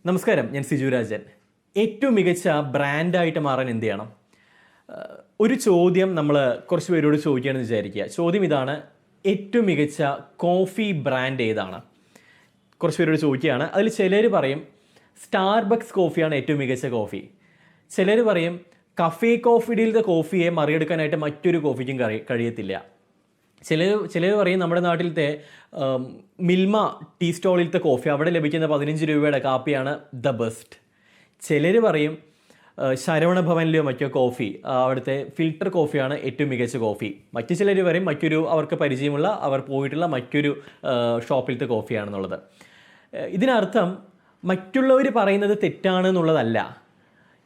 നമസ്കാരം, ഞാൻ സിജു രാജൻ. ഏറ്റവും മികച്ച ബ്രാൻഡായിട്ട് മാറാൻ എന്ത് ചെയ്യണം? ഒരു ചോദ്യം നമ്മൾ കുറച്ച് പേരോട് ചോദിക്കുകയാണെന്ന് വിചാരിക്കുക. ചോദ്യം ഇതാണ്: ഏറ്റവും മികച്ച കോഫി ബ്രാൻഡ് ഏതാണ്? കുറച്ച് പേരോട് ചോദിക്കുകയാണ്. അതിൽ ചിലർ പറയും സ്റ്റാർബക്സ് കോഫിയാണ് ഏറ്റവും മികച്ച കോഫി. ചിലർ പറയും കഫേ കോഫിയിലത്തെ കോഫിയെ മറികടക്കാനായിട്ട് മറ്റൊരു കോഫിക്കും കഴിയത്തില്ല. ചിലർ പറയും നമ്മുടെ നാട്ടിലത്തെ മിൽമ ടീ സ്റ്റോളിലത്തെ കോഫി, അവിടെ ലഭിക്കുന്ന 15 രൂപയുടെ കാപ്പിയാണ് ദ ബെസ്റ്റ്. ചിലർ പറയും ശരവണ ഭവനിലെയോ മറ്റോ കോഫി, അവിടുത്തെ ഫിൽട്ടർ കോഫിയാണ് ഏറ്റവും മികച്ച കോഫി. മറ്റു ചിലർ പറയും അവർക്ക് പരിചയമുള്ള അവർ പോയിട്ടുള്ള മറ്റൊരു ഷോപ്പിലത്തെ കോഫിയാണെന്നുള്ളത്. ഇതിനർത്ഥം മറ്റുള്ളവർ പറയുന്നത് തെറ്റാണെന്നുള്ളതല്ല.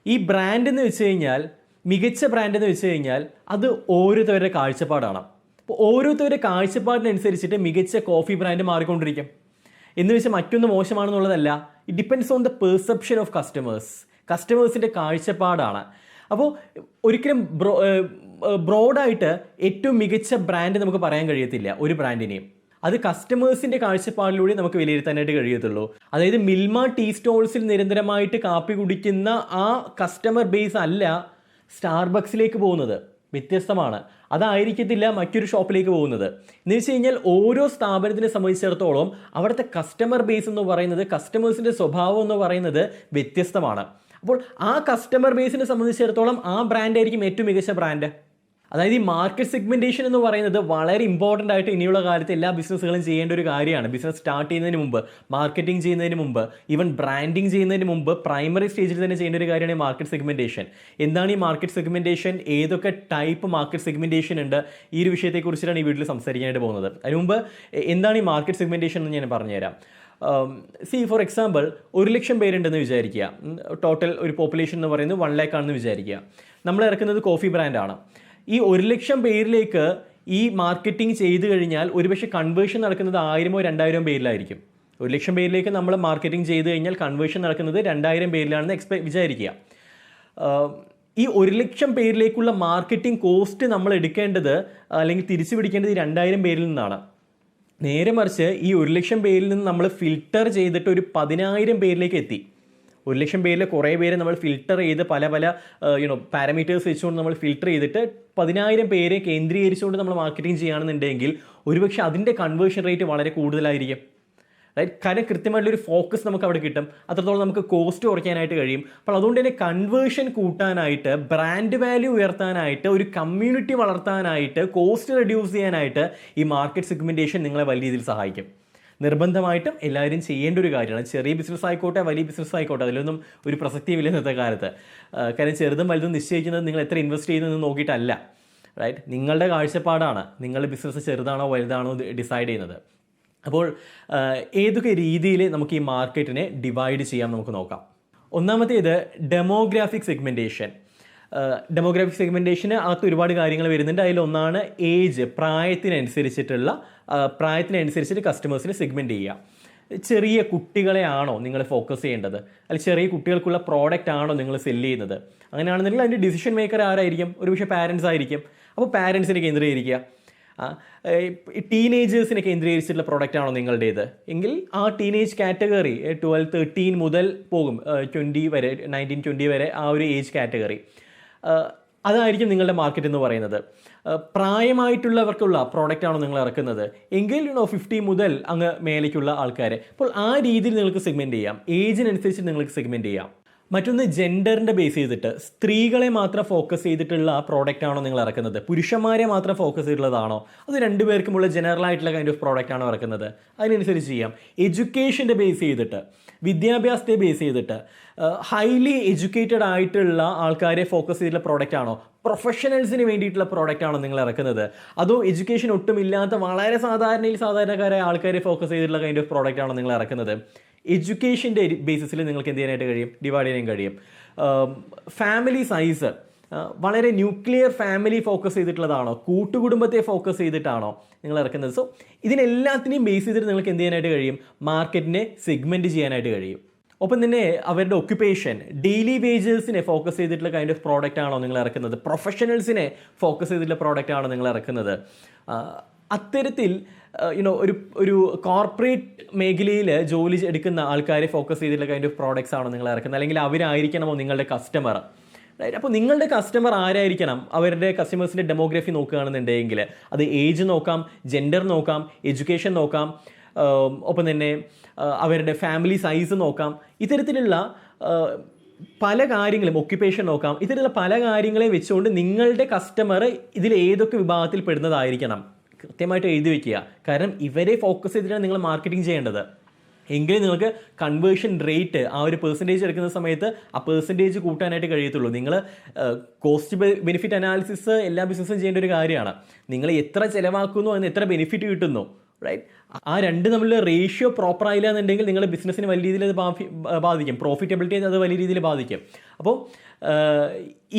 ഈ ബ്രാൻഡ് എന്ന് വെച്ച് കഴിഞ്ഞാൽ, മികച്ച ബ്രാൻഡ് എന്ന് വെച്ച് കഴിഞ്ഞാൽ അത് ഓരോരുത്തരുടെ കാഴ്ചപ്പാടാണ്. അപ്പോൾ ഓരോരുത്തരുടെ കാഴ്ചപ്പാടിനനുസരിച്ചിട്ട് മികച്ച കോഫി ബ്രാൻഡ് മാറിക്കൊണ്ടിരിക്കും. എന്ന് വെച്ചാൽ മറ്റൊന്ന് മോശമാണെന്നുള്ളതല്ല. It depends on the perception of കസ്റ്റമേഴ്സിൻ്റെ കാഴ്ചപ്പാടാണ്. അപ്പോൾ ഒരിക്കലും ബ്രോഡായിട്ട് ഏറ്റവും മികച്ച ബ്രാൻഡ് നമുക്ക് പറയാൻ കഴിയത്തില്ല ഒരു ബ്രാൻഡിനെയും. അത് കസ്റ്റമേഴ്സിൻ്റെ കാഴ്ചപ്പാടിലൂടെ നമുക്ക് വിലയിരുത്താനായിട്ട് കഴിയത്തുള്ളൂ. അതായത് മിൽമ ടീ സ്റ്റോൾസിൽ നിരന്തരമായിട്ട് കാപ്പി കുടിക്കുന്ന ആ കസ്റ്റമർ ബേസ് അല്ല സ്റ്റാർബക്സിലേക്ക് പോകുന്നത്, വ്യത്യസ്തമാണ്. അതായിരിക്കത്തില്ല മറ്റൊരു ഷോപ്പിലേക്ക് പോകുന്നത്. എന്ന് വെച്ച് കഴിഞ്ഞാൽ ഓരോ സ്ഥാപനത്തിനെ സംബന്ധിച്ചിടത്തോളം അവിടുത്തെ കസ്റ്റമർ ബേസ് എന്ന് പറയുന്നത്, കസ്റ്റമേഴ്സിൻ്റെ സ്വഭാവം എന്ന് പറയുന്നത് വ്യത്യസ്തമാണ്. അപ്പോൾ ആ കസ്റ്റമർ ബേസിനെ സംബന്ധിച്ചിടത്തോളം ആ ബ്രാൻഡായിരിക്കും ഏറ്റവും മികച്ച ബ്രാൻഡ്. അതായത് ഈ മാർക്കറ്റ് സെഗ്മെൻറ്റേഷൻ എന്ന് പറയുന്നത് വളരെ ഇമ്പോർട്ടൻ്റ് ആയിട്ട് ഇനിയുള്ള കാലത്ത് എല്ലാ ബിസിനസ്സുകളും ചെയ്യേണ്ട ഒരു കാര്യമാണ്. ബിസിനസ് സ്റ്റാർട്ട് ചെയ്യുന്നതിന് മുമ്പ്, മാർക്കറ്റിംഗ് ചെയ്യുന്നതിന് മുമ്പ്, ഈവൻ ബ്രാൻഡിങ് ചെയ്യുന്നതിന് മുമ്പ് പ്രൈമറി സ്റ്റേജിൽ തന്നെ ചെയ്യേണ്ട ഒരു കാര്യമാണ് ഈ മാർക്കറ്റ് സെഗ്മെൻറ്റേഷൻ. എന്താണ് ഈ മാർക്കറ്റ് സെഗ്മെൻറ്റേഷൻ, ഏതൊക്കെ ടൈപ്പ് മാർക്കറ്റ് സെഗ്മെൻറ്റേഷൻ ഉണ്ട്, ഈ ഒരു വിഷയത്തെക്കുറിച്ചിട്ടാണ് ഈ വീട്ടിൽ സംസാരിക്കാനായിട്ട് പോകുന്നത്. അതിന് മുമ്പ് എന്താണ് ഈ മാർക്കറ്റ് സെഗ്മെൻറ്റേഷൻ എന്ന് ഞാൻ പറഞ്ഞുതരാം. ഫോർ എക്സാമ്പിൾ 1,00,000 പേരുണ്ടെന്ന് വിചാരിക്കുക. ടോട്ടൽ ഒരു പോപ്പുലേഷൻ എന്ന് പറയുന്നത് 1 lakh ആണെന്ന് വിചാരിക്കുക. നമ്മൾ ഇറക്കുന്നത് കോഫി ബ്രാൻഡാണ്. ഈ 1,00,000 പേരിലേക്ക് ഈ മാർക്കറ്റിംഗ് ചെയ്ത് കഴിഞ്ഞാൽ ഒരുപക്ഷെ കൺവേർഷൻ നടക്കുന്നത് 1000 or 2000 പേരിലായിരിക്കും. 1,00,000 പേരിലേക്ക് നമ്മൾ മാർക്കറ്റിംഗ് ചെയ്ത് കഴിഞ്ഞാൽ കൺവേർഷൻ നടക്കുന്നത് 2000 പേരിലാണെന്ന് വിചാരിക്കുക. ഈ 1,00,000 പേരിലേക്കുള്ള മാർക്കറ്റിംഗ് കോസ്റ്റ് നമ്മൾ എടുക്കേണ്ടത് അല്ലെങ്കിൽ തിരിച്ചു പിടിക്കേണ്ടത് ഈ 2000 പേരിൽ നിന്നാണ്. നേരെ മറിച്ച് ഈ 1,00,000 പേരിൽ നിന്ന് നമ്മൾ ഫിൽട്ടർ ചെയ്തിട്ട് ഒരു 10,000 പേരിലേക്ക് എത്തി. 1,00,000 പേരിൽ കുറേ പേര് നമ്മൾ ഫിൽട്ടർ ചെയ്ത് പല പാരാമീറ്റേഴ്സ് വെച്ചുകൊണ്ട് നമ്മൾ ഫിൽട്ടർ ചെയ്തിട്ട് 10,000 പേരെ കേന്ദ്രീകരിച്ചുകൊണ്ട് നമ്മൾ മാർക്കറ്റിംഗ് ചെയ്യുകയാണെന്നുണ്ടെങ്കിൽ ഒരുപക്ഷെ അതിൻ്റെ കൺവേർഷൻ റേറ്റ് വളരെ കൂടുതലായിരിക്കും. കാരണം കൃത്യമായിട്ടുള്ളൊരു ഫോക്കസ് നമുക്ക് അവിടെ കിട്ടും. അത്രത്തോളം നമുക്ക് കോസ്റ്റ് കുറയ്ക്കാനായിട്ട് കഴിയും. അപ്പോൾ അതുകൊണ്ട് തന്നെ കൺവേർഷൻ കൂട്ടാനായിട്ട്, ബ്രാൻഡ് വാല്യൂ ഉയർത്താനായിട്ട്, ഒരു കമ്മ്യൂണിറ്റി വളർത്താനായിട്ട്, കോസ്റ്റ് റെഡ്യൂസ് ചെയ്യാനായിട്ട് ഈ മാർക്കറ്റ് സെഗ്മെൻറ്റേഷൻ നിങ്ങളെ വലിയ രീതിയിൽ സഹായിക്കും. നിർബന്ധമായിട്ടും എല്ലാവരും ചെയ്യേണ്ട ഒരു കാര്യമാണ്. ചെറിയ ബിസിനസ് ആയിക്കോട്ടെ, വലിയ ബിസിനസ് ആയിക്കോട്ടെ, അതിലൊന്നും ഒരു പ്രസക്തിയില്ല ഇന്നത്തെ കാലത്ത്. കാര്യം ചെറുതും വലുതും നിശ്ചയിക്കുന്നത് നിങ്ങൾ എത്ര ഇൻവെസ്റ്റ് ചെയ്യുന്നതെന്ന് നോക്കിയിട്ടല്ല. നിങ്ങളുടെ കാഴ്ചപ്പാടാണ് നിങ്ങളുടെ ബിസിനസ് ചെറുതാണോ വലുതാണോ ഡിസൈഡ് ചെയ്യുന്നത്. അപ്പോൾ ഏതൊക്കെ രീതിയിൽ നമുക്ക് ഈ മാർക്കറ്റിനെ ഡിവൈഡ് ചെയ്യാം നമുക്ക് നോക്കാം. ഒന്നാമത്തേത് ഡെമോഗ്രാഫിക് സെഗ്മെൻറ്റേഷൻ. ഡെമോഗ്രാഫിക് സെഗ്മെൻറ്റേഷന് അകത്ത് ഒരുപാട് കാര്യങ്ങൾ വരുന്നുണ്ട്. അതിലൊന്നാണ് ഏജ്, പ്രായത്തിനനുസരിച്ചിട്ട് കസ്റ്റമേഴ്സിനെ സെഗ്മെൻറ്റ് ചെയ്യുക. ചെറിയ കുട്ടികളെ ആണോ നിങ്ങൾ ഫോക്കസ് ചെയ്യേണ്ടത്, അല്ലെങ്കിൽ ചെറിയ കുട്ടികൾക്കുള്ള പ്രോഡക്റ്റ് ആണോ നിങ്ങൾ സെല്ല് ചെയ്യുന്നത്? അങ്ങനെയാണെന്നുണ്ടെങ്കിൽ അതിൻ്റെ ഡിസിഷൻ മേക്കർ ആരായിരിക്കും? ഒരുപക്ഷെ പാരൻസ് ആയിരിക്കും. അപ്പോൾ പാരൻസിനെ കേന്ദ്രീകരിക്കുക. ടീനേജേഴ്സിനെ കേന്ദ്രീകരിച്ചിട്ടുള്ള പ്രോഡക്റ്റ് ആണോ നിങ്ങളുടേത് എങ്കിൽ ആ ടീനേജ് കാറ്റഗറി 12-13 മുതൽ പോകും, 20 വരെ, 19-20 വരെ ആ ഒരു ഏജ് കാറ്റഗറി, അതായിരിക്കും നിങ്ങളുടെ മാർക്കറ്റ് എന്ന് പറയുന്നത്. പ്രായമായിട്ടുള്ളവർക്കുള്ള പ്രോഡക്റ്റ് ആണോ നിങ്ങൾ ഇറക്കുന്നത് എങ്കിൽ 50 മുതൽ അങ്ങ് മേലേക്കുള്ള ആൾക്കാരെ. അപ്പോൾ ആ രീതിയിൽ നിങ്ങൾക്ക് സെഗ്മെൻറ്റ് ചെയ്യാം. ഏജിനനുസരിച്ച് നിങ്ങൾക്ക് സെഗ്മെൻറ്റ് ചെയ്യാം. മറ്റൊന്ന് ജെൻഡറിൻ്റെ ബേസ് ചെയ്തിട്ട്, സ്ത്രീകളെ മാത്രം ഫോക്കസ് ചെയ്തിട്ടുള്ള പ്രോഡക്റ്റ് ആണോ നിങ്ങൾ ഇറക്കുന്നത്, പുരുഷന്മാരെ മാത്രം ഫോക്കസ് ചെയ്തിട്ടുള്ളതാണോ, അത് രണ്ടുപേർക്കുമുള്ള ജനറൽ ആയിട്ടുള്ള കൈൻഡ് ഓഫ് പ്രോഡക്റ്റ് ആണോ ഇറക്കുന്നത്, അതിനനുസരിച്ച് ചെയ്യാം. എഡ്യൂക്കേഷൻ്റെ ബേസ് ചെയ്തിട്ട്, വിദ്യാഭ്യാസത്തെ ബേസ് ചെയ്തിട്ട്, ഹൈലി എഡ്യൂക്കേറ്റഡ് ആയിട്ടുള്ള ആൾക്കാരെ ഫോക്കസ് ചെയ്തിട്ടുള്ള പ്രോഡക്റ്റ് ആണോ, പ്രൊഫഷണൽസിന് വേണ്ടിയിട്ടുള്ള പ്രോഡക്റ്റ് ആണോ നിങ്ങൾ ഇറക്കുന്നത്, അതോ എഡ്യൂക്കേഷൻ ഒട്ടും ഇല്ലാത്ത വളരെ സാധാരണക്കാരായ ആൾക്കാരെ ഫോക്കസ് ചെയ്തിട്ടുള്ള കൈൻഡ് ഓഫ് പ്രോഡക്റ്റ് ആണോ നിങ്ങൾ ഇറക്കുന്നത്? എഡ്യൂക്കേഷൻ്റെ ബേസിസിൽ നിങ്ങൾക്ക് എന്ത് ചെയ്യാനായിട്ട് കഴിയും? ഡിവൈഡ് ചെയ്യാൻ കഴിയും. ഫാമിലി സൈസ്, വളരെ ന്യൂക്ലിയർ ഫാമിലി ഫോക്കസ് ചെയ്തിട്ടുള്ളതാണോ, കൂട്ടുകുടുംബത്തെ ഫോക്കസ് ചെയ്തിട്ടാണോ നിങ്ങൾ ഇറക്കുന്നത്? സോ ഇതിനെല്ലാത്തിനെയും ബേസ് ചെയ്തിട്ട് നിങ്ങൾക്ക് എന്ത് ചെയ്യാനായിട്ട് കഴിയും? മാർക്കറ്റിനെ സെഗ്മെൻറ്റ് ചെയ്യാനായിട്ട് കഴിയും. ഒപ്പം തന്നെ അവരുടെ ഒക്യുപ്പേഷൻ, ഡെയിലി വേജസിനെ ഫോക്കസ് ചെയ്തിട്ടുള്ള കൈൻഡ് ഓഫ് പ്രോഡക്റ്റ് ആണോ നിങ്ങൾ ഇറക്കുന്നത്, പ്രൊഫഷണൽസിനെ ഫോക്കസ് ചെയ്തിട്ടുള്ള പ്രോഡക്റ്റ് ആണോ നിങ്ങൾ ഇറക്കുന്നത്? അത്തരത്തിൽ ഒരു കോർപ്പറേറ്റ് മേഖലയിൽ ജോലി എടുക്കുന്ന ആൾക്കാരെ ഫോക്കസ് ചെയ്തിട്ടുള്ള കൈൻഡ് ഓഫ് പ്രോഡക്റ്റ്സ് ആണോ നിങ്ങൾ ഇറക്കുന്നത്, അല്ലെങ്കിൽ അവരായിരിക്കണമോ നിങ്ങളുടെ കസ്റ്റമർ? റൈറ്റ്. അപ്പോൾ നിങ്ങളുടെ കസ്റ്റമർ ആരായിരിക്കണം? അവരുടെ കസ്റ്റമേഴ്സിൻ്റെ ഡെമോഗ്രഫി നോക്കുകയാണെന്നുണ്ടെങ്കിൽ അത് ഏജ് നോക്കാം, ജെൻഡർ നോക്കാം, എഡ്യൂക്കേഷൻ നോക്കാം, ഒപ്പം തന്നെ അവരുടെ ഫാമിലി സൈസ് നോക്കാം. ഇത്തരത്തിലുള്ള പല കാര്യങ്ങളും, ഒക്യുപ്പേഷൻ നോക്കാം. ഇത്തരത്തിലുള്ള പല കാര്യങ്ങളെ വെച്ചുകൊണ്ട് നിങ്ങളുടെ കസ്റ്റമർ ഇതിൽ ഏതൊക്കെ വിഭാഗത്തിൽ പെടുന്നതായിരിക്കണം കൃത്യമായിട്ട് എഴുതി വയ്ക്കുക. കാരണം ഇവരെ ഫോക്കസ് ചെയ്തിട്ടാണ് നിങ്ങൾ മാർക്കറ്റിംഗ് ചെയ്യേണ്ടത്. എങ്കിലേ നിങ്ങൾക്ക് കൺവേർഷൻ റേറ്റ്, ആ ഒരു പെർസെൻറ്റേജ് എടുക്കുന്ന സമയത്ത് ആ പെർസെൻറ്റേജ് കൂട്ടാനായിട്ട് കഴിയത്തുള്ളൂ. നിങ്ങൾ കോസ്റ്റ് ബെനിഫിറ്റ് അനാലിസിസ് എല്ലാ ബിസിനസ്സും ചെയ്യേണ്ട ഒരു കാര്യമാണ്. നിങ്ങൾ എത്ര ചിലവാക്കുന്നു എന്ന് എത്ര ബെനിഫിറ്റ് കിട്ടുന്നു, റൈറ്റ്? ആ രണ്ട് തമ്മിലുള്ള റേഷ്യോ പ്രോപ്പർ ആയില്ല എന്നുണ്ടെങ്കിൽ നിങ്ങളുടെ ബിസിനസ്സിന് വലിയ രീതിയിൽ അത് ബാധിക്കും, പ്രോഫിറ്റബിലിറ്റി അത് വലിയ രീതിയിൽ ബാധിക്കും. അപ്പോൾ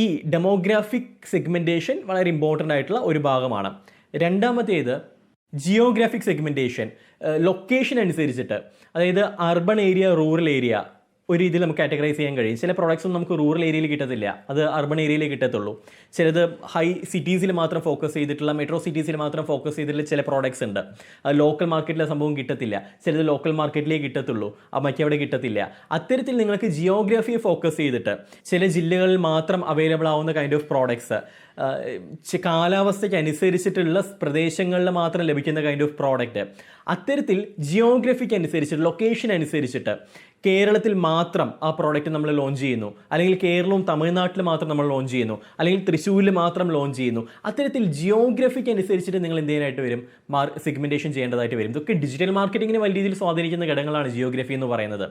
ഈ ഡെമോഗ്രാഫിക് സെഗ്മെൻറ്റേഷൻ വളരെ ഇമ്പോർട്ടൻ്റ് ആയിട്ടുള്ള ഒരു ഭാഗമാണ്. രണ്ടാമത്തേത് ജിയോഗ്രാഫിക് സെഗ്മെൻറ്റേഷൻ. ലൊക്കേഷൻ അനുസരിച്ചിട്ട്, അതായത് അർബൺ ഏരിയ, റൂറൽ ഏരിയ ഒരു രീതിയിൽ നമുക്ക് കാറ്റഗറൈസ് ചെയ്യാൻ കഴിയും. ചില പ്രോഡക്റ്റ്സ് ഒന്നും നമുക്ക് റൂറൽ ഏരിയയിൽ കിട്ടത്തില്ല, അത് അർബൺ ഏരിയയിലേ കിട്ടത്തുള്ളൂ. ചിലത് ഹൈ സിറ്റീസിൽ മാത്രം ഫോക്കസ് ചെയ്തിട്ടുള്ള, മെട്രോ സിറ്റീസിൽ മാത്രം ഫോക്കസ് ചെയ്തിട്ടുള്ള ചില പ്രോഡക്റ്റ്സ് ഉണ്ട്. ലോക്കൽ മാർക്കറ്റിലെ സംഭവം കിട്ടത്തില്ല. ചിലത് ലോക്കൽ മാർക്കറ്റിലേ കിട്ടത്തുള്ളൂ, മറ്റവിടെ കിട്ടത്തില്ല. അത്തരത്തിൽ നിങ്ങൾക്ക് ജിയോഗ്രാഫിയെ ഫോക്കസ് ചെയ്തിട്ട് ചില ജില്ലകളിൽ മാത്രം അവൈലബിൾ ആവുന്ന കൈൻഡ് ഓഫ് പ്രോഡക്ട്സ്, കാലാവസ്ഥയ്ക്ക് അനുസരിച്ചിട്ടുള്ള പ്രദേശങ്ങളിൽ മാത്രം ലഭിക്കുന്ന കൈൻഡ് ഓഫ് പ്രോഡക്റ്റ്, അത്തരത്തിൽ ജിയോഗ്രഫിക്ക് അനുസരിച്ചിട്ട്, ലൊക്കേഷൻ അനുസരിച്ചിട്ട് കേരളത്തിൽ മാത്രം ആ പ്രോഡക്റ്റ് നമ്മൾ ലോഞ്ച് ചെയ്യുന്നു, അല്ലെങ്കിൽ കേരളവും തമിഴ്നാട്ടിൽ മാത്രം നമ്മൾ ലോഞ്ച് ചെയ്യുന്നു, അല്ലെങ്കിൽ തൃശ്ശൂരിൽ മാത്രം ലോഞ്ച് ചെയ്യുന്നു. അത്തരത്തിൽ ജിയോഗ്രഫിക്ക് അനുസരിച്ചിട്ട് നിങ്ങൾ എന്ത് ചെയ്യാനായിട്ട് വരും? സെഗ്മെൻറ്റേഷൻ ചെയ്യേണ്ടതായിട്ട് വരും. ഇതൊക്കെ ഡിജിറ്റൽ മാർക്കറ്റിങ്ങിനെ വലിയ രീതിയിൽ സ്വാധീനിക്കുന്ന ഘടകങ്ങളാണ് ജിയോഗ്രഫി എന്ന് പറയുന്നത്.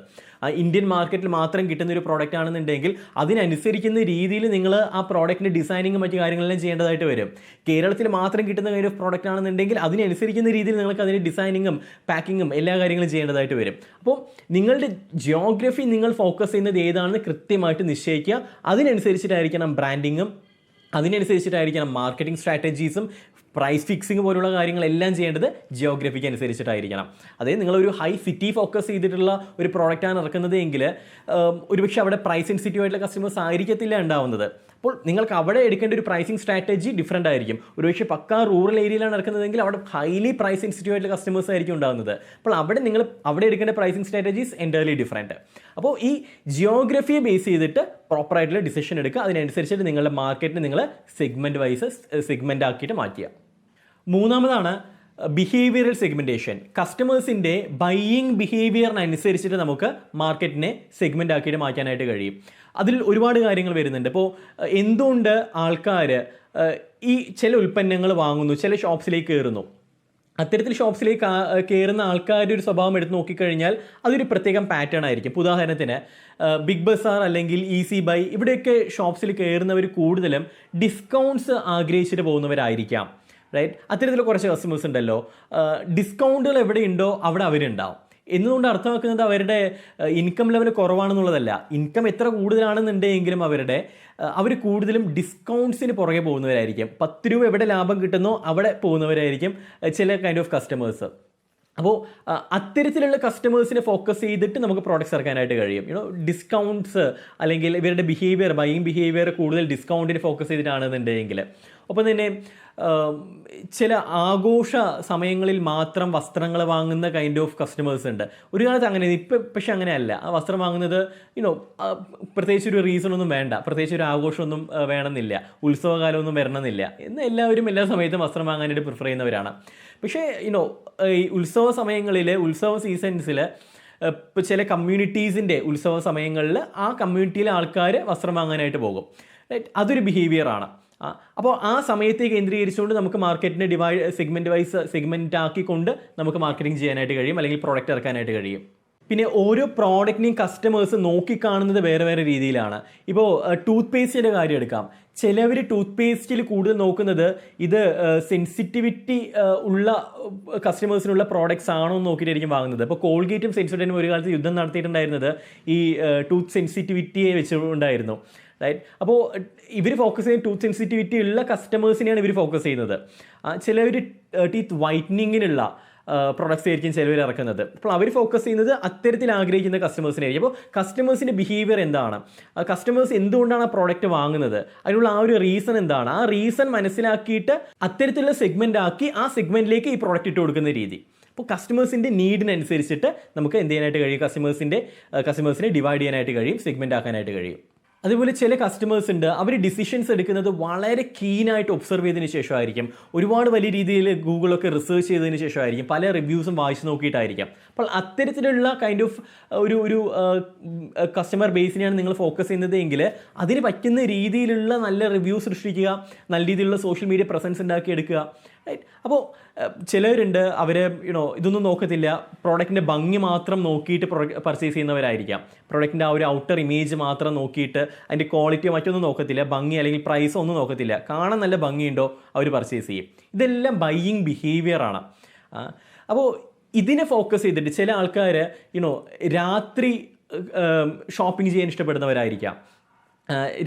ഇന്ത്യൻ മാർക്കറ്റിൽ മാത്രം കിട്ടുന്ന ഒരു പ്രോഡക്റ്റ് ആണെന്നുണ്ടെങ്കിൽ അതിനനുസരിക്കുന്ന രീതിയിൽ നിങ്ങൾ ആ പ്രോഡക്റ്റിൻ്റെ ഡിസൈനിങ്ങും മറ്റു കാര്യങ്ങളെല്ലാം ചെയ്യേണ്ടതായിട്ട് വരും. കേരളത്തിൽ മാത്രം കിട്ടുന്ന കൈൻഡ് ഓഫ് പ്രോഡക്റ്റ് ആണെന്നുണ്ടെങ്കിൽ അതിനനുസരിക്കുന്ന രീതിയിൽ നിങ്ങൾക്ക് അതിൻ്റെ ഡിസൈനിങ്ങും പാക്കിങ്ങും എല്ലാ കാര്യങ്ങളും ചെയ്യേണ്ടതായിട്ട് വരും. അപ്പോൾ നിങ്ങളുടെ ജിയോഗ്രഫി നിങ്ങൾ ഫോക്കസ് ചെയ്യുന്നത് ഏതാണെന്ന് കൃത്യമായിട്ട് നിശ്ചയിക്കുക. അതിനനുസരിച്ചിട്ടായിരിക്കണം ബ്രാൻഡിങ്ങും, അതിനനുസരിച്ചിട്ടായിരിക്കണം മാർക്കറ്റിംഗ് സ്ട്രാറ്റജീസും, പ്രൈസ് ഫിക്സിങ് പോലുള്ള കാര്യങ്ങളെല്ലാം ചെയ്യേണ്ടത് ജിയോഗ്രഫിക്ക് അനുസരിച്ചിട്ടായിരിക്കണം. അതായത് നിങ്ങളൊരു ഹൈ സിറ്റി ഫോക്കസ് ചെയ്തിട്ടുള്ള ഒരു പ്രോഡക്റ്റാണ് ഇറക്കുന്നത് എങ്കിൽ ഒരുപക്ഷെ അവിടെ പ്രൈസ് സെൻസിറ്റീവ് ആയിട്ടുള്ള കസ്റ്റമേഴ്സ് ആയിരിക്കത്തില്ല ഉണ്ടാവുന്നത്. അപ്പോൾ നിങ്ങൾക്ക് അവിടെ എടുക്കേണ്ട ഒരു പ്രൈസിങ് സ്ട്രാറ്റജി ഡിഫറൻ്റ് ആയിരിക്കും. ഒരുപക്ഷെ പക്കാ റൂറൽ ഏരിയയിലാണ് ഇറക്കുന്നതെങ്കിൽ അവിടെ ഹൈലി പ്രൈസ് സെൻസിറ്റീവ് ആയിട്ടുള്ള കസ്റ്റമേഴ്സ് ആയിരിക്കും ഉണ്ടാകുന്നത്. അപ്പോൾ അവിടെ എടുക്കേണ്ട പ്രൈസിങ് സ്ട്രാറ്റജീസ് എൻ്റയർലി ഡിഫറൻറ്റ്. അപ്പോൾ ഈ ജിയോഗ്രഫിയെ ബേസ് ചെയ്തിട്ട് പ്രോപ്പറായിട്ടുള്ള ഡിസിഷൻ എടുക്കുക. അതിനനുസരിച്ചിട്ട് നിങ്ങളുടെ മാർക്കറ്റിനെ നിങ്ങൾ സെഗ്മെൻ്റ് ആക്കിയിട്ട് മാറ്റുക. മൂന്നാമതാണ് ബിഹേവിയറൽ സെഗ്മെൻറ്റേഷൻ. കസ്റ്റമേഴ്സിൻ്റെ ബൈയിങ് ബിഹേവിയറിനനുസരിച്ചിട്ട് നമുക്ക് മാർക്കറ്റിനെ സെഗ്മെൻ്റ് ആക്കിയിട്ട് മാറ്റാനായിട്ട് കഴിയും. അതിൽ ഒരുപാട് കാര്യങ്ങൾ വരുന്നുണ്ട്. ഇപ്പോൾ എന്തുകൊണ്ട് ആൾക്കാർ ഈ ചില ഉൽപ്പന്നങ്ങൾ വാങ്ങുന്നു, ചില ഷോപ്സിലേക്ക് കയറുന്നു? അത്തരത്തിൽ ഷോപ്സിലേക്ക് കയറുന്ന ആൾക്കാരുടെ ഒരു സ്വഭാവം എടുത്ത് നോക്കിക്കഴിഞ്ഞാൽ അതൊരു പ്രത്യേകം പാറ്റേൺ ആയിരിക്കും. ഇപ്പോൾ ഉദാഹരണത്തിന് ബിഗ് ബസാർ അല്ലെങ്കിൽ ഈസി ബൈ, ഇവിടെയൊക്കെ ഷോപ്സിൽ കയറുന്നവർ കൂടുതലും ഡിസ്കൗണ്ട്സ് ആഗ്രഹിച്ചിട്ട് പോകുന്നവരായിരിക്കാം, റൈറ്റ്? അത്തരത്തിൽ കുറച്ച് കസ്റ്റമേഴ്സ് ഉണ്ടല്ലോ, ഡിസ്കൗണ്ടുകൾ എവിടെയുണ്ടോ അവിടെ അവരുണ്ടാവും. എന്നുകൊണ്ട് അർത്ഥമാക്കുന്നത് അവരുടെ ഇൻകം ലെവൽ കുറവാണെന്നുള്ളതല്ല. ഇൻകം എത്ര കൂടുതലാണെന്നുണ്ടെങ്കിലും അവർ കൂടുതലും ഡിസ്കൗണ്ട്സിന് പുറകെ പോകുന്നവരായിരിക്കും. 10 രൂപ എവിടെ ലാഭം കിട്ടുന്നോ അവിടെ പോകുന്നവരായിരിക്കും ചില കൈൻഡ് ഓഫ് കസ്റ്റമേഴ്സ്. അപ്പോൾ അത്തരത്തിലുള്ള കസ്റ്റമേഴ്സിനെ ഫോക്കസ് ചെയ്തിട്ട് നമുക്ക് പ്രോഡക്റ്റ്സ് ഇറക്കാനായിട്ട് കഴിയും. ഡിസ്കൗണ്ട്സ് അല്ലെങ്കിൽ ഇവരുടെ ബൈയിങ് ബിഹേവിയർ കൂടുതൽ ഡിസ്കൗണ്ടിന് ഫോക്കസ് ചെയ്തിട്ടാണെന്നുണ്ടെങ്കിൽ. ഒപ്പം തന്നെ ചില ആഘോഷ സമയങ്ങളിൽ മാത്രം വസ്ത്രങ്ങൾ വാങ്ങുന്ന കൈൻഡ് ഓഫ് കസ്റ്റമേഴ്സ് ഉണ്ട്. ഒരു കാലത്ത് അങ്ങനെ, ഇപ്പം പക്ഷെ അങ്ങനെയല്ല. ആ വസ്ത്രം വാങ്ങുന്നത് പ്രത്യേകിച്ച് ഒരു റീസൺ ഒന്നും വേണ്ട, പ്രത്യേകിച്ച് ഒരു ആഘോഷമൊന്നും വേണമെന്നില്ല, ഉത്സവകാലമൊന്നും വരണമെന്നില്ല എന്ന് എല്ലാവരും എല്ലാ സമയത്തും വസ്ത്രം വാങ്ങാനായിട്ട് പ്രിഫർ ചെയ്യുന്നവരാണ്. പക്ഷേ ഈ ഉത്സവ സമയങ്ങളിൽ, ഉത്സവ സീസൺസിൽ ഇപ്പോൾ ചില കമ്മ്യൂണിറ്റീസിൻ്റെ ഉത്സവ സമയങ്ങളിൽ ആ കമ്മ്യൂണിറ്റിയിലെ ആൾക്കാർ വസ്ത്രം വാങ്ങാനായിട്ട് പോകും, റൈറ്റ്? അതൊരു ബിഹേവിയറാണ്. അപ്പോൾ ആ സമയത്തെ കേന്ദ്രീകരിച്ചുകൊണ്ട് നമുക്ക് മാർക്കറ്റിനെ സെഗ്മെൻ്റ് ആക്കിക്കൊണ്ട് നമുക്ക് മാർക്കറ്റിംഗ് ചെയ്യാനായിട്ട് കഴിയും, അല്ലെങ്കിൽ പ്രോഡക്റ്റ് ഇറക്കാനായിട്ട് കഴിയും. പിന്നെ ഓരോ പ്രോഡക്റ്റിനെയും കസ്റ്റമേഴ്സ് നോക്കിക്കാണുന്നത് വേറെ വേറെ രീതിയിലാണ്. ഇപ്പോൾ ടൂത്ത് പേസ്റ്റിൻ്റെ കാര്യം എടുക്കാം. ചിലവർ ടൂത്ത് പേസ്റ്റിൽ കൂടുതൽ നോക്കുന്നത് ഇത് സെൻസിറ്റിവിറ്റി ഉള്ള കസ്റ്റമേഴ്സിനുള്ള പ്രോഡക്റ്റ്സ് ആണോ എന്ന് നോക്കിയിട്ടായിരിക്കും വാങ്ങുന്നത്. ഇപ്പോൾ കോൾഗേറ്റും സെൻസോഡൈനും ഒരു കാലത്ത് യുദ്ധം നടത്തിയിട്ടുണ്ടായിരുന്നത് ഈ ടൂത്ത് സെൻസിറ്റിവിറ്റിയെ വെച്ചുകൊണ്ടായിരുന്നു, റൈറ്റ്? അപ്പോൾ ഇവർ ഫോക്കസ് ചെയ്യുന്ന ടൂത്ത് സെൻസിറ്റിവിറ്റി ഉള്ള കസ്റ്റമേഴ്സിനെയാണ് ഇവർ ഫോക്കസ് ചെയ്യുന്നത്. ചിലവർ ടീത്ത് വൈറ്റനിങ്ങിനുള്ള പ്രൊഡക്ട്സ് ആയിരിക്കും ചിലവർ ഇറക്കുന്നത്. അപ്പോൾ അവർ ഫോക്കസ് ചെയ്യുന്നത് അത്തരത്തിൽ ആഗ്രഹിക്കുന്ന കസ്റ്റമേഴ്സിനായിരിക്കും. അപ്പോൾ കസ്റ്റമേഴ്സിൻ്റെ ബിഹേവിയർ എന്താണ്, കസ്റ്റമേഴ്സ് എന്തുകൊണ്ടാണ് ആ പ്രോഡക്റ്റ് വാങ്ങുന്നത്, അതിനുള്ള ആ ഒരു റീസൺ എന്താണ്, ആ റീസൺ മനസ്സിലാക്കിയിട്ട് അത്തരത്തിലുള്ള സെഗ്മെൻ്റ് ആക്കി ആ സെഗ്മെൻറ്റിലേക്ക് ഈ പ്രോഡക്റ്റ് ഇട്ട് കൊടുക്കുന്ന രീതി. അപ്പോൾ കസ്റ്റമേഴ്സിൻ്റെ നീഡിനനുസരിച്ചിട്ട് നമുക്ക് എന്ത് ചെയ്യാനായിട്ട് കഴിയും, കസ്റ്റമേഴ്സിനെ ഡിവൈഡ് ചെയ്യാനായിട്ട് കഴിയും, സെഗ്മെൻ്റ് ആക്കാനായിട്ട് കഴിയും. അതുപോലെ ചില കസ്റ്റമേഴ്സ് ഉണ്ട്, അവർ ഡിസിഷൻസ് എടുക്കുന്നത് വളരെ കീനായിട്ട് ഒബ്സർവ് ചെയ്തതിന് ശേഷമായിരിക്കും, ഒരുപാട് വലിയ രീതിയിൽ ഗൂഗിളൊക്കെ റിസർച്ച് ചെയ്തതിന് ശേഷമായിരിക്കും, പല റിവ്യൂസും വായിച്ച് നോക്കിയിട്ടായിരിക്കും. അപ്പോൾ അത്തരത്തിലുള്ള കൈൻഡ് ഓഫ് ഒരു കസ്റ്റമർ ബേസിനെയാണ് നിങ്ങൾ ഫോക്കസ് ചെയ്യുന്നത് എങ്കിൽ അതിന് പറ്റുന്ന രീതിയിലുള്ള നല്ല റിവ്യൂ സൃഷ്ടിക്കുക, നല്ല രീതിയിലുള്ള സോഷ്യൽ മീഡിയ പ്രസൻസ് ഉണ്ടാക്കിയെടുക്കുക. റൈറ്റ്. അപ്പോൾ ചിലവരുണ്ട്, അവർ ഇതൊന്നും നോക്കത്തില്ല, പ്രോഡക്റ്റിൻ്റെ ഭംഗി മാത്രം നോക്കിയിട്ട് പർച്ചേസ് ചെയ്യുന്നവരായിരിക്കാം. പ്രോഡക്റ്റിൻ്റെ ആ ഒരു ഔട്ടർ ഇമേജ് മാത്രം നോക്കിയിട്ട് അതിൻ്റെ ക്വാളിറ്റിയോ മറ്റൊന്നും നോക്കത്തില്ല, ഭംഗി അല്ലെങ്കിൽ പ്രൈസോ ഒന്നും നോക്കത്തില്ല, കാണാൻ നല്ല ഭംഗിയുണ്ടോ അവർ പർച്ചേസ് ചെയ്യും. ഇതെല്ലാം ബൈയിങ് ബിഹേവിയറാണ്. അപ്പോൾ ഇതിനെ ഫോക്കസ് ചെയ്തിട്ട് ചില ആൾക്കാർ രാത്രി ഷോപ്പിംഗ് ചെയ്യാൻ ഇഷ്ടപ്പെടുന്നവരായിരിക്കാം,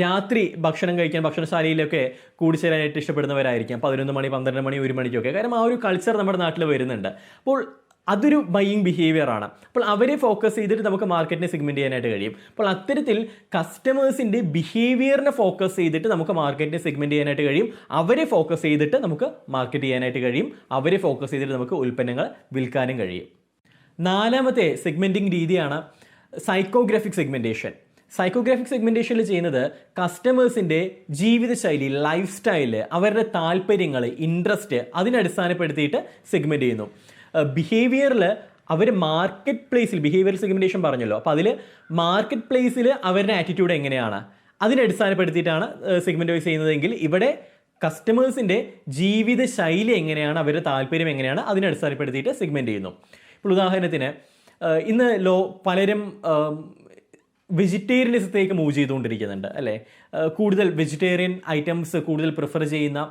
രാത്രി ഭക്ഷണം കഴിക്കാൻ ഭക്ഷണശാലയിലൊക്കെ കൂടിച്ചേരാനായിട്ട് ഇഷ്ടപ്പെടുന്നവരായിരിക്കാം, 11 മണി 12 മണി 1 മണിക്കൊക്കെ. കാരണം ആ ഒരു കൾച്ചർ നമ്മുടെ നാട്ടിൽ വരുന്നുണ്ട്. അപ്പോൾ അതൊരു ബൈയിങ് ബിഹേവിയറാണ്. അപ്പോൾ അവരെ ഫോക്കസ് ചെയ്തിട്ട് നമുക്ക് മാർക്കറ്റിനെ സെഗ്മെൻറ്റ് ചെയ്യാനായിട്ട് കഴിയും. അപ്പോൾ അത്തരത്തിൽ കസ്റ്റമേഴ്സിൻ്റെ ബിഹേവിയറിനെ ഫോക്കസ് ചെയ്തിട്ട് നമുക്ക് മാർക്കറ്റിനെ സെഗ്മെൻറ്റ് ചെയ്യാനായിട്ട് കഴിയും, അവരെ ഫോക്കസ് ചെയ്തിട്ട് നമുക്ക് മാർക്കറ്റ് ചെയ്യാനായിട്ട് കഴിയും, അവരെ ഫോക്കസ് ചെയ്തിട്ട് നമുക്ക് ഉൽപ്പന്നങ്ങൾ വിൽക്കാനും കഴിയും. 4ാമത്തെ സെഗ്മെൻറ്റിംഗ് രീതിയാണ് സൈക്കോഗ്രാഫിക് സെഗ്മെൻറ്റേഷൻ. സൈക്കോഗ്രാഫിക് സെഗ്മെൻറ്റേഷനിൽ ചെയ്യുന്നത് കസ്റ്റമേഴ്സിൻ്റെ ജീവിതശൈലി, ലൈഫ് സ്റ്റൈല്, അവരുടെ താല്പര്യങ്ങൾ, ഇൻട്രസ്റ്റ് അതിനടിസ്ഥാനപ്പെടുത്തിയിട്ട് സെഗ്മെൻറ്റ് ചെയ്യുന്നു. ബിഹേവിയറിൽ അവർ മാർക്കറ്റ് പ്ലേസിൽ, ബിഹേവിയർ സെഗ്മെൻറ്റേഷൻ പറഞ്ഞല്ലോ, അപ്പോൾ അതിൽ മാർക്കറ്റ് പ്ലേസിൽ അവരുടെ ആറ്റിറ്റ്യൂഡ് എങ്ങനെയാണ് അതിനടിസ്ഥാനപ്പെടുത്തിയിട്ടാണ് സെഗ്മെൻറ്റ് വൈസ് ചെയ്യുന്നതെങ്കിൽ ഇവിടെ കസ്റ്റമേഴ്സിൻ്റെ ജീവിതശൈലി എങ്ങനെയാണ്, അവരുടെ താല്പര്യം എങ്ങനെയാണ് അതിനടിസ്ഥാനപ്പെടുത്തിയിട്ട് സെഗ്മെൻറ്റ് ചെയ്യുന്നു. ഇപ്പോൾ ഉദാഹരണത്തിന് ഇന്ന് പലരും വെജിറ്റേറിയനിസത്തേക്ക് മൂവ് ചെയ്തുകൊണ്ടിരിക്കുന്നുണ്ട് അല്ലേ. കൂടുതൽ വെജിറ്റേറിയൻ ഐറ്റംസ് കൂടുതൽ പ്രിഫർ ചെയ്യുന്ന,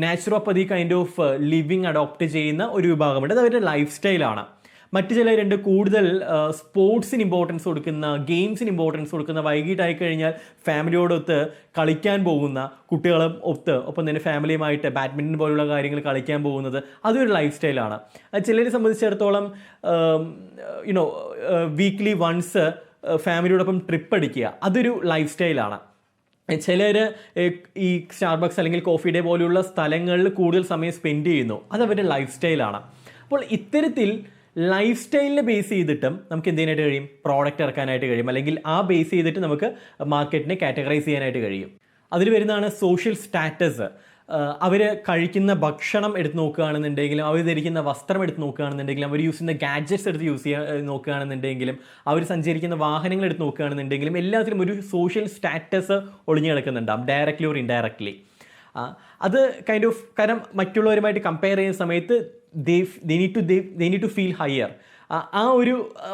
naturopathy kind of living adopt ചെയ്യുന്ന ഒരു വിഭാഗമുണ്ട്. അത് അവരുടെ ലൈഫ് സ്റ്റൈലാണ്. മറ്റു ചിലരുണ്ട് കൂടുതൽ സ്പോർട്സിന് ഇമ്പോർട്ടൻസ് കൊടുക്കുന്ന, ഗെയിംസിന് ഇമ്പോർട്ടൻസ് കൊടുക്കുന്ന, വൈകിട്ടായി കഴിഞ്ഞാൽ ഫാമിലിയോടൊത്ത് കളിക്കാൻ പോകുന്ന, കുട്ടികളും ഒപ്പം തന്നെ ഫാമിലിയുമായിട്ട് ബാഡ്മിൻ്റൺ പോലുള്ള കാര്യങ്ങൾ കളിക്കാൻ പോകുന്നത്, അതൊരു ലൈഫ് സ്റ്റൈലാണ്. ചിലരെ സംബന്ധിച്ചിടത്തോളം വീക്ക്ലി വൺസ് ഫാമിലിയോടൊപ്പം ട്രിപ്പ് അടിക്കുക, അതൊരു ലൈഫ് സ്റ്റൈലാണ്. ചിലർ ഈ സ്റ്റാർബക്സ് അല്ലെങ്കിൽ കോഫി ഡേ പോലെയുള്ള സ്ഥലങ്ങളിൽ കൂടുതൽ സമയം സ്പെൻഡ് ചെയ്യുന്നു, അത് അവരുടെ ലൈഫ് സ്റ്റൈലാണ്. അപ്പോൾ ഇത്തരത്തിൽ ലൈഫ് സ്റ്റൈലിനെ ബേസ് ചെയ്തിട്ടും നമുക്ക് എന്ത് ചെയ്യാനായിട്ട് കഴിയും, പ്രോഡക്റ്റ് ഇറക്കാനായിട്ട് കഴിയും, അല്ലെങ്കിൽ ആ ബേസ് ചെയ്തിട്ട് നമുക്ക് മാർക്കറ്റിനെ കാറ്റഗറൈസ് ചെയ്യാനായിട്ട് കഴിയും. അതിൽ വരുന്നതാണ് സോഷ്യൽ സ്റ്റാറ്റസ്. അവർ കഴിക്കുന്ന ഭക്ഷണം എടുത്ത് നോക്കുകയാണെന്നുണ്ടെങ്കിലും, അവർ ധരിക്കുന്ന വസ്ത്രം എടുത്ത് നോക്കുകയാണെന്നുണ്ടെങ്കിലും, അവർ യൂസ് ചെയ്യുന്ന ഗാഡ്ജറ്റ്സ് എടുത്ത് നോക്കുകയാണെന്നുണ്ടെങ്കിലും, അവർ സഞ്ചരിക്കുന്ന വാഹനങ്ങൾ എടുത്ത് നോക്കുകയാണെന്നുണ്ടെങ്കിലും എല്ലാത്തിലും ഒരു സോഷ്യൽ സ്റ്റാറ്റസ് ഒളിഞ്ഞു കിടക്കുന്നുണ്ടാവും, ഡയറക്റ്റ്ലി ഓർ ഇൻഡയറക്റ്റ്ലി. അത് കൈൻഡ് ഓഫ് കാരണം മറ്റുള്ളവരുമായിട്ട് കമ്പയർ ചെയ്യുന്ന സമയത്ത് they need to feel higher. ആ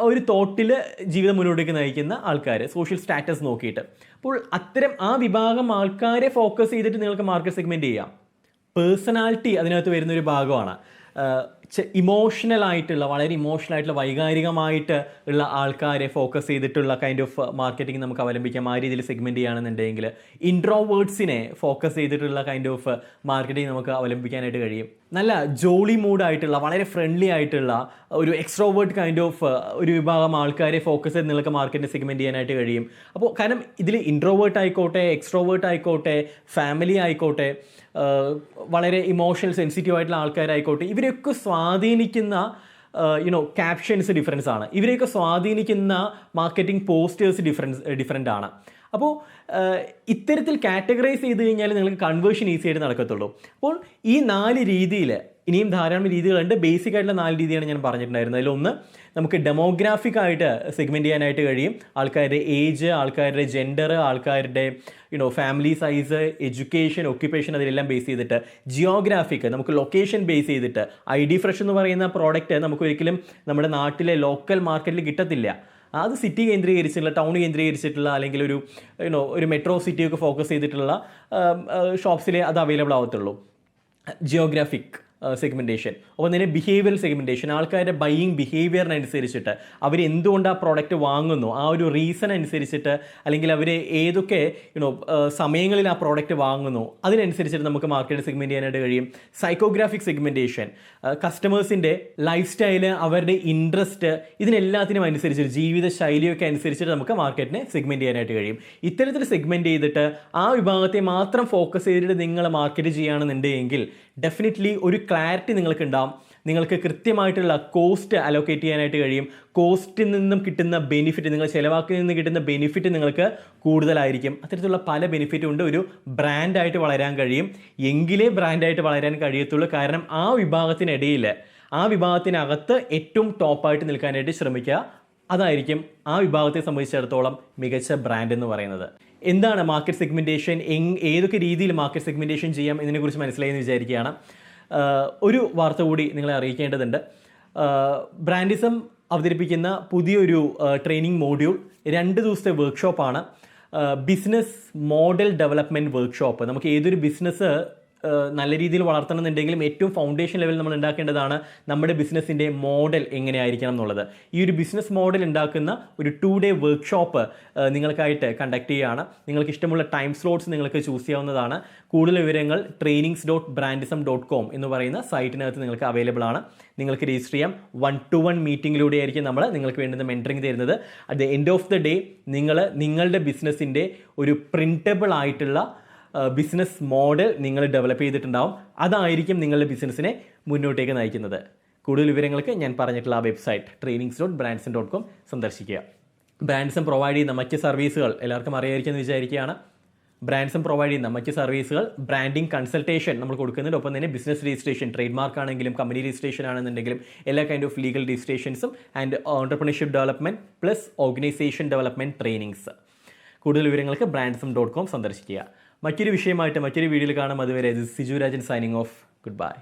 ഒരു തോട്ടിൽ ജീവിതം മുന്നോട്ടേക്ക് നയിക്കുന്ന ആൾക്കാർ സോഷ്യൽ സ്റ്റാറ്റസ് നോക്കിയിട്ട്. അപ്പോൾ അത്തരം ആ വിഭാഗം ആൾക്കാരെ ഫോക്കസ് ചെയ്തിട്ട് നിങ്ങൾക്ക് മാർക്കറ്റ് സെഗ്മെൻറ്റ് ചെയ്യാം. പേഴ്സണാലിറ്റി അതിനകത്ത് വരുന്നൊരു ഭാഗമാണ്. വളരെ ഇമോഷണൽ ആയിട്ടുള്ള വൈകാരികമായിട്ട് ഉള്ള ആൾക്കാരെ ഫോക്കസ് ചെയ്തിട്ടുള്ള കൈൻഡ് ഓഫ് മാർക്കറ്റിംഗ് നമുക്ക് അവലംബിക്കാം. ആ രീതിയിൽ സെഗ്മെൻറ്റ് ചെയ്യുകയാണെന്നുണ്ടെങ്കിൽ ഇൻട്രോവേർട്സിനെ ഫോക്കസ് ചെയ്തിട്ടുള്ള കൈൻഡ് ഓഫ് മാർക്കറ്റിംഗ് നമുക്ക് അവലംബിക്കാനായിട്ട് കഴിയും. നല്ല ജോളി മൂഡായിട്ടുള്ള, വളരെ ഫ്രണ്ട്ലി ആയിട്ടുള്ള ഒരു എക്സ്ട്രോവേർട്ട് കൈൻഡ് ഓഫ് ഒരു വിഭാഗം ആൾക്കാരെ ഫോക്കസ് ചെയ്ത് നിങ്ങൾക്ക് മാർക്കറ്റിനെ സെഗ്മെൻറ്റ് ചെയ്യാനായിട്ട് കഴിയും. അപ്പോൾ കാരണം ഇതിൽ ഇൻട്രോവേർട്ട് ആയിക്കോട്ടെ, എക്സ്ട്രോവേർട്ട് ആയിക്കോട്ടെ, ഫാമിലി ആയിക്കോട്ടെ, വളരെ ഇമോഷണൽ സെൻസിറ്റീവ് ആയിട്ടുള്ള ആൾക്കാരായിക്കോട്ടെ, ഇവരെയൊക്കെ സ്വാധീനിക്കുന്ന ക്യാപ്ഷൻസ് ഡിഫറൻസ് ആണ്. ഇവരെയൊക്കെ സ്വാധീനിക്കുന്ന മാർക്കറ്റിംഗ് പോസ്റ്റേഴ്സ് ഡിഫറൻ്റ് ആണ്. അപ്പോൾ ഇത്തരത്തിൽ കാറ്റഗറൈസ് ചെയ്ത് കഴിഞ്ഞാൽ നിങ്ങൾക്ക് കൺവേർഷൻ ഈസി ആയിട്ട് നടക്കത്തുള്ളൂ. അപ്പോൾ ഈ 4 രീതിയിൽ ഇനിയും ധാരാളം രീതികളുണ്ട്. ബേസിക് ആയിട്ടുള്ള 4 രീതിയാണ് ഞാൻ പറഞ്ഞിട്ടുണ്ടായിരുന്നത്. അതിലൊന്ന് നമുക്ക് ഡെമോഗ്രാഫിക് ആയിട്ട് സെഗ്മെൻറ്റ് ചെയ്യാനായിട്ട് കഴിയും. ആൾക്കാരുടെ ഏജ്, ആൾക്കാരുടെ ജെൻഡർ, ആൾക്കാരുടെ ഫാമിലി സൈസ്, എഡ്യൂക്കേഷൻ, ഒക്യുപ്പേഷൻ, അതിലെല്ലാം ബേസ് ചെയ്തിട്ട്. ജിയോഗ്രാഫിക് നമുക്ക് ലൊക്കേഷൻ ബേസ് ചെയ്തിട്ട്. ID ഫ്രഷ് എന്ന് പറയുന്ന പ്രോഡക്റ്റ് നമുക്ക് ഒരിക്കലും നമ്മുടെ നാട്ടിലെ ലോക്കൽ മാർക്കറ്റിൽ കിട്ടത്തില്ല. അത് സിറ്റി കേന്ദ്രീകരിച്ചിട്ടുള്ള, ടൗൺ കേന്ദ്രീകരിച്ചിട്ടുള്ള, അല്ലെങ്കിൽ ഒരു മെട്രോ സിറ്റിയൊക്കെ ഫോക്കസ് ചെയ്തിട്ടുള്ള ഷോപ്സിലേ അത് അവൈലബിൾ ആവത്തുള്ളൂ. ജിയോഗ്രാഫിക് സെഗ്മെൻറ്റേഷൻ, ഒപ്പം തന്നെ ബിഹേവിയറൽ സെഗ്മെൻറ്റേഷൻ, ആൾക്കാരുടെ ബൈയിങ് ബിഹേവിയറിനനുസരിച്ചിട്ട് അവർ എന്തുകൊണ്ട് ആ പ്രോഡക്റ്റ് വാങ്ങുന്നു ആ ഒരു റീസൺ അനുസരിച്ചിട്ട്, അല്ലെങ്കിൽ അവർ ഏതൊക്കെ സമയങ്ങളിൽ ആ പ്രോഡക്റ്റ് വാങ്ങുന്നു അതിനനുസരിച്ചിട്ട് നമുക്ക് മാർക്കറ്റ് സെഗ്മെൻറ്റ് ചെയ്യാനായിട്ട് കഴിയും. സൈക്കോഗ്രാഫിക് സെഗ്മെൻറ്റേഷൻ, കസ്റ്റമേഴ്സിൻ്റെ ലൈഫ് സ്റ്റൈല്, അവരുടെ ഇൻട്രസ്റ്റ്, ഇതിനെല്ലാത്തിനും അനുസരിച്ച് ജീവിത ശൈലിയൊക്കെ അനുസരിച്ചിട്ട് നമുക്ക് മാർക്കറ്റിനെ സെഗ്മെൻറ്റ് ചെയ്യാനായിട്ട് കഴിയും. ഇത്തരത്തിൽ സെഗ്മെൻറ്റ് ചെയ്തിട്ട് ആ വിഭാഗത്തെ മാത്രം ഫോക്കസ് ചെയ്തിട്ട് നിങ്ങൾ മാർക്കറ്റ് ചെയ്യുകയാണെന്നുണ്ടെങ്കിൽ ഡെഫിനറ്റ്ലി ഒരു ക്ലാരിറ്റി നിങ്ങൾക്ക് ഉണ്ടാവും. നിങ്ങൾക്ക് കൃത്യമായിട്ടുള്ള കോസ്റ്റ് അലോക്കേറ്റ് ചെയ്യാനായിട്ട് കഴിയും. കോസ്റ്റിൽ നിന്നും കിട്ടുന്ന ബെനിഫിറ്റ്, നിങ്ങൾ ചിലവാക്കിൽ നിന്ന് കിട്ടുന്ന ബെനിഫിറ്റ് നിങ്ങൾക്ക് കൂടുതലായിരിക്കും. അത്തരത്തിലുള്ള പല ബെനിഫിറ്റും ഉണ്ട്. ഒരു ബ്രാൻഡായിട്ട് വളരാൻ കഴിയും. എങ്കിലേ ബ്രാൻഡായിട്ട് വളരാൻ കഴിയത്തുള്ളൂ. കാരണം ആ വിഭാഗത്തിനിടയിൽ, ആ വിഭാഗത്തിനകത്ത് ഏറ്റവും ടോപ്പായിട്ട് നിൽക്കാനായിട്ട് ശ്രമിക്കുക. അതായിരിക്കും ആ വിഭാഗത്തെ സംബന്ധിച്ചിടത്തോളം മികച്ച ബ്രാൻഡ് എന്ന് പറയുന്നത്. എന്താണ് മാർക്കറ്റ് സെഗ്മെൻറ്റേഷൻ, ഏതൊക്കെ രീതിയിൽ മാർക്കറ്റ് സെഗ്മെൻറ്റേഷൻ ചെയ്യാം എന്നതിനെക്കുറിച്ച് മനസ്സിലായെന്ന് വിചാരിക്കുകയാണ്. ഒരു വാർത്ത കൂടി നിങ്ങളെ അറിയിക്കേണ്ടതുണ്ട്. ബ്രാൻഡിസം അവതരിപ്പിക്കുന്ന പുതിയൊരു ട്രെയിനിങ് മോഡ്യൂൾ 2 ദിവസത്തെ വർക്ക്ഷോപ്പാണ്. Business model development workshop. നമുക്ക് ഏതൊരു ബിസിനസ് നല്ല രീതിയിൽ വളർത്തണമെന്നുണ്ടെങ്കിലും ഏറ്റവും ഫൗണ്ടേഷൻ ലെവൽ നമ്മൾ ഉണ്ടാക്കേണ്ടതാണ് നമ്മുടെ ബിസിനസ്സിൻ്റെ മോഡൽ എങ്ങനെയായിരിക്കണം എന്നുള്ളത്. ഈ ഒരു ബിസിനസ് മോഡൽ ഉണ്ടാക്കുന്ന ഒരു 2 day വർക്ക്ഷോപ്പ് നിങ്ങൾക്കായിട്ട് കണ്ടക്ട് ചെയ്യുകയാണ്. നിങ്ങൾക്ക് ഇഷ്ടമുള്ള ടൈം സ്ലോട്ട്സ് നിങ്ങൾക്ക് ചൂസ് ചെയ്യാവുന്നതാണ്. കൂടുതൽ വിവരങ്ങൾ trainings.brandism.com എന്ന് പറയുന്ന സൈറ്റിനകത്ത് നിങ്ങൾക്ക് അവൈലബിൾ ആണ്. നിങ്ങൾക്ക് രജിസ്റ്റർ ചെയ്യാം. 1-to-1 മീറ്റിങ്ങിലൂടെ ആയിരിക്കും നമ്മൾ നിങ്ങൾക്ക് വേണ്ടുന്ന മെൻറ്ററിങ് തരുന്നത്. At the end of the day നിങ്ങൾ നിങ്ങളുടെ ബിസിനസ്സിൻ്റെ ഒരു പ്രിൻറ്റബിൾ ആയിട്ടുള്ള ബിസിനസ് മോഡൽ നിങ്ങൾ ഡെവലപ്പ് ചെയ്തിട്ടുണ്ടാവും. അതായിരിക്കും നിങ്ങളുടെ ബിസിനസ്സിനെ മുന്നോട്ടേക്ക് നയിക്കുന്നത്. കൂടുതൽ വിവരങ്ങൾക്ക് ഞാൻ പറഞ്ഞിട്ടുള്ള ആ വെബ്സൈറ്റ് trainings.brandism.com സന്ദർശിക്കുക. ബ്രാൻഡിസം പ്രൊവൈഡ് ചെയ്യുന്ന മറ്റ് സർവീസുകൾ എല്ലാവർക്കും അറിയായിരിക്കുമെന്ന് വിചാരിക്കുകയാണ്. ബ്രാൻഡിസം പ്രൊവൈഡ് ചെയ്യുന്ന മറ്റ് സർവീസുകൾ ബ്രാൻഡിംഗ് കൺസൾട്ടേഷൻ നമ്മൾ കൊടുക്കുന്നുണ്ട്. ഒപ്പം തന്നെ ബിസിനസ് രജിസ്ട്രേഷൻ, ട്രേഡ് മാർക്ക് ആണെങ്കിലും കമ്പനി രജിസ്ട്രേഷൻ ആണെന്നുണ്ടെങ്കിലും എല്ലാ കൈൻഡ് ഓഫ് ലീഗൽ രജിസ്ട്രേഷൻസും and entrepreneurship development plus organisation development trainings. കൂടുതൽ വിവരങ്ങൾക്ക് brandism.com സന്ദർശിക്കുക. മറ്റൊരു വിഷയമായിട്ട് മറ്റൊരു വീഡിയോയിൽ കാണാം. അതുവരെ Siju Rajan signing off. Good bye.